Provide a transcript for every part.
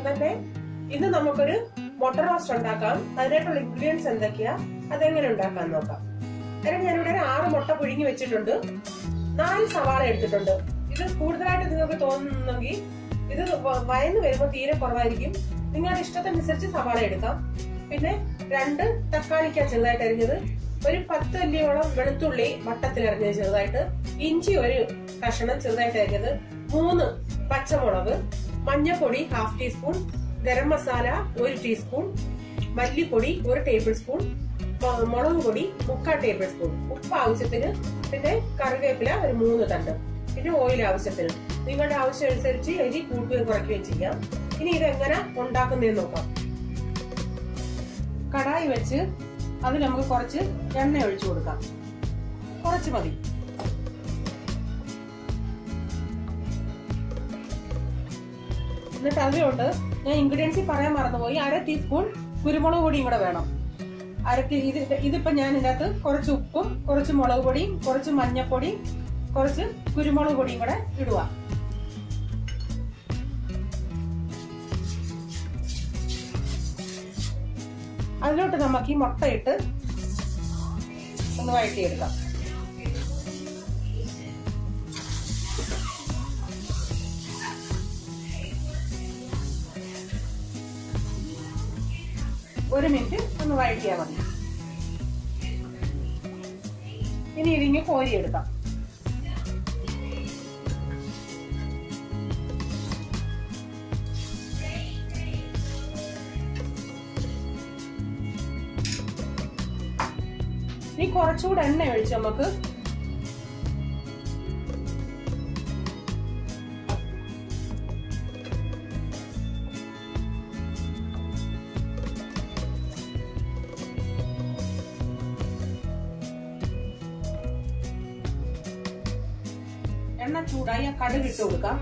തന്നെ ഇത് നമുക്കൊരു മുട്ട റോസ്റ്റ് ഉണ്ടാക്കാം. അതിനായിട്ടുള്ള ഇൻഗ്രീഡിയൻസ് എന്തൊക്കെയാ, അതെങ്ങനെ ഉണ്ടാക്കാൻ നോക്കാം. അതിന് ഞാനിവിടെ ഒരു 6 മുട്ട പുഴുങ്ങി വെച്ചിട്ടുണ്ട്. 4 സവാള എടുത്തിട്ടുണ്ട്. ഇത് കൂടുതലായിട്ട് നിങ്ങൾക്ക് തോന്നുന്നെങ്കിൽ ഇത് വയന്ന് വരുമ്പോൾ തീരെ കുറവായിരിക്കും. നിങ്ങളുടെ ഇഷ്ടത്തിനനുസരിച്ച് സവാള എടുക്കാം. പിന്നെ 2 തക്കാളിക്ക ചെറുതായിട്ട് അരിഞ്ഞത്, ഒരു 10 അല്ലിയോളം വെളുത്തുള്ളി വട്ടത്തിൽ അരിഞ്ഞത് ചെറുതായിട്ട്, ഇഞ്ചി ഒരു കഷണം ചെറുതായിട്ട് അരിഞ്ഞത്, 3 പച്ചമുളക്, മഞ്ഞൾപ്പൊടി 1/2 ടീസ്പൂൺ, ഗരം മസാല 1 ടീസ്പൂൺ, മല്ലിപ്പൊടി 1 ടേബിൾ സ്പൂൺ, മുളക് പൊടി 3/4 ടേബിൾ സ്പൂൺ, ഉപ്പ് ആവശ്യത്തിന്, പിന്നെ കറിവേപ്പില ഒരു 3 തണ്ട്, പിന്നെ ഓയിൽ ആവശ്യത്തിന്. നിങ്ങളുടെ ആവശ്യം അനുസരിച്ച് എരി കൂട്ടുകയും കുറയ്ക്കുകയും ചെയ്യാം. ഇനി ഇതെങ്ങനെ ഉണ്ടാക്കുന്നതെന്ന് നോക്കാം. കടായി വെച്ച് അതിൽ നമുക്ക് കുറച്ച് എണ്ണ ഒഴിച്ചു കൊടുക്കാം. കുറച്ച് മതി. എന്നിട്ട് അതിലോട്ട് ഞാൻ ഇൻഗ്രീഡിയൻസ് പറയാൻ മറന്നുപോയി, 1/2 ടീസ്പൂൺ കുരുമുളക് പൊടിയും കൂടെ വേണം. ഇതിപ്പോ ഞാൻ ഇതിനകത്ത് കുറച്ച് ഉപ്പും കുറച്ച് മുളക് പൊടിയും കുറച്ച് മഞ്ഞപ്പൊടിയും കുറച്ച് കുരുമുളക് പൊടിയും കൂടെ ഇടുക. അതിലോട്ട് നമുക്ക് ഈ മുട്ട ഇട്ട് ഒന്ന് വഴറ്റിയെടുക്കാം. ഒരു മിനിറ്റ് ഒന്ന് വഴറ്റിയാൽ മതി. ഇനി ഇതിങ്ങ് കോരിയെടുക്കാം. ഇനി കുറച്ചുകൂടെ എണ്ണ ഒഴിച്ച് നമുക്ക് എണ്ണ ചൂടായി ആ കടുക് ഇട്ട് കൊടുക്കാം.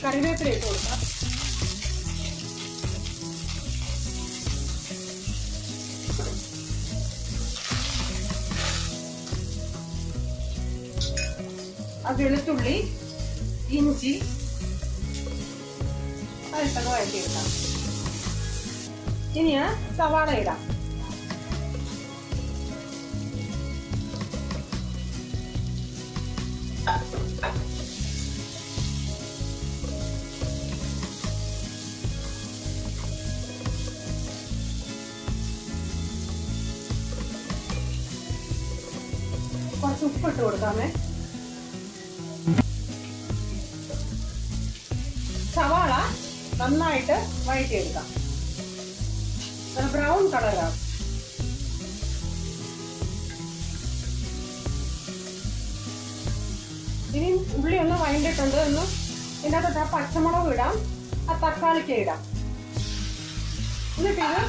കറിവേപ്പില ഇട്ട് കൊടുക്കാം. വെളുത്തുള്ളി ഇഞ്ചി അതിട്ടൊക്കെ വഴറ്റിയെടുക്കാം. ഇനി സവാള ഇടാം. കുറച്ച് ഉപ്പിട്ട് കൊടുക്കാമേ. സവാള നന്നായിട്ട് വഴറ്റിയെടുക്കാം. ബ്രൗൺ കളറാണ്. ഇനി ഉള്ളി ഒന്ന് വഴണ്ടിട്ടുണ്ട്. ഒന്ന് ഇതിനകത്ത് പച്ചമുളക് ഇടാം, ആ തക്കാളിക്ക ഇടാം. എന്നിട്ട് ഇത്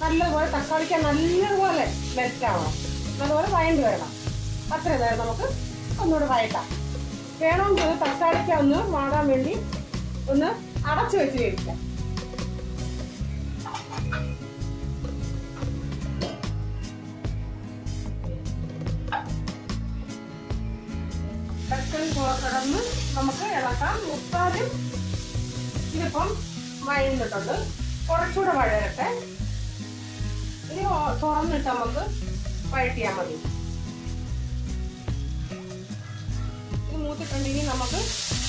നല്ലതുപോലെ തക്കാളിക്ക നല്ലതുപോലെ മെൽറ്റ് ആവണം. അതുപോലെ വഴണ്ടി വരണം. അത്രയും നേരം നമുക്ക് ഒന്നുകൂടെ വഴറ്റാം. വേണമെങ്കിൽ തക്കാളിക്ക ഒന്ന് വാടാൻ വേണ്ടി ഒന്ന് അടച്ചു വെച്ച് വേവിക്കാം. തക്കാളി കിടന്ന് നമുക്ക് ഇളക്കാം. മുക്കാലും ഇതിപ്പം വഴന്നിട്ടുണ്ട്. കുറച്ചുകൂടെ വഴരട്ടെ. ഇനി തുറന്നിട്ട് നമുക്ക് വഴറ്റിയാൽ മതി. ഇത് മൂത്തിട്ടുണ്ടെങ്കിൽ നമുക്ക്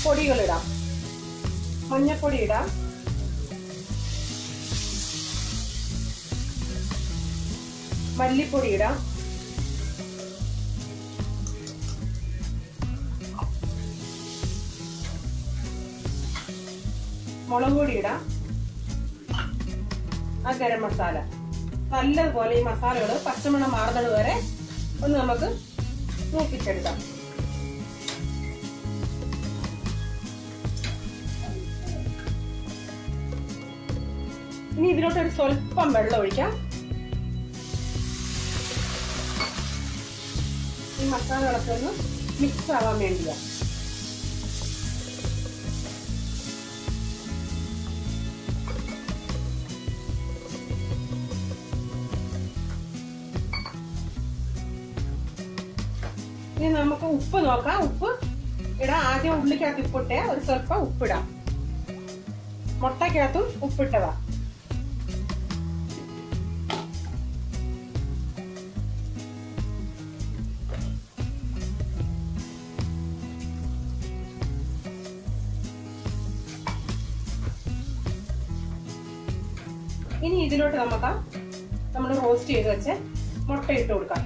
പൊടികളിടാം. മഞ്ഞപ്പൊടി ഇടാം, മല്ലിപ്പൊടി ഇടാം, മുളക് പൊടി ഇടാം, ആ ഗരം മസാല. നല്ലതുപോലെ ഈ മസാലകൾ പച്ചമണം മാറുന്നത് വരെ ഒന്ന് നമുക്ക് മൂപ്പിച്ചെടുക്കാം. ഇനി ഇതിലോട്ടൊരു സ്വല്പം വെള്ളം ഒഴിക്കാം. ഈ മസാലകളൊക്കെ ഒന്ന് മിക്സ് ആവാൻ വേണ്ടിയാ. ഇനി നമുക്ക് ഉപ്പ് നോക്കാം. ഉപ്പ് ഇടാം. ആദ്യം ഉള്ളിക്കകത്ത് ഉപ്പിട്ടേ ഒരു സ്വല്പം ഉപ്പിടാം. മുട്ടക്കകത്തും ഉപ്പിട്ടതാ. ഇനി ഇതിലോട്ട് നമുക്ക് നമ്മൾ റോസ്റ്റ് ചെയ്ത് വെച്ച് മുട്ട ഇട്ട് കൊടുക്കാം.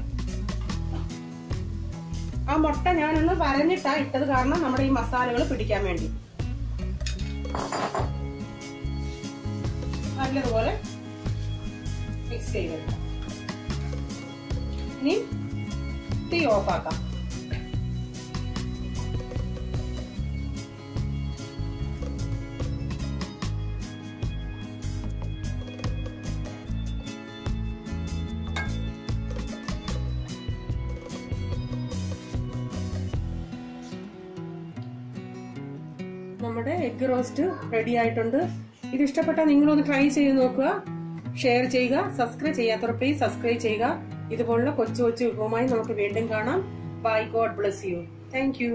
ആ മുട്ട ഞാനൊന്ന് വരഞ്ഞിട്ടാ ഇട്ടത്, കാരണം നമ്മുടെ ഈ മസാലകൾ പിടിക്കാൻ വേണ്ടി. നല്ലതുപോലെ മിക്സ് ചെയ്തെടുക്കാം. ഇനി തീ ഓഫാക്കാം. നമ്മുടെ എഗ് റോസ്റ്റ് റെഡി ആയിട്ടുണ്ട്. ഇത് ഇഷ്ടപ്പെട്ടാൽ നിങ്ങളൊന്ന് ട്രൈ ചെയ്ത് നോക്കുക. ഷെയർ ചെയ്യുക. സബ്സ്ക്രൈബ് ചെയ്യാത്തവർ പ്ലീസ് സബ്സ്ക്രൈബ് ചെയ്യുക. ഇതുപോലുള്ള കൊച്ചു കൊച്ചു വിഭവമായി നമുക്ക് വീണ്ടും കാണാം. Bye. God bless you. Thank U.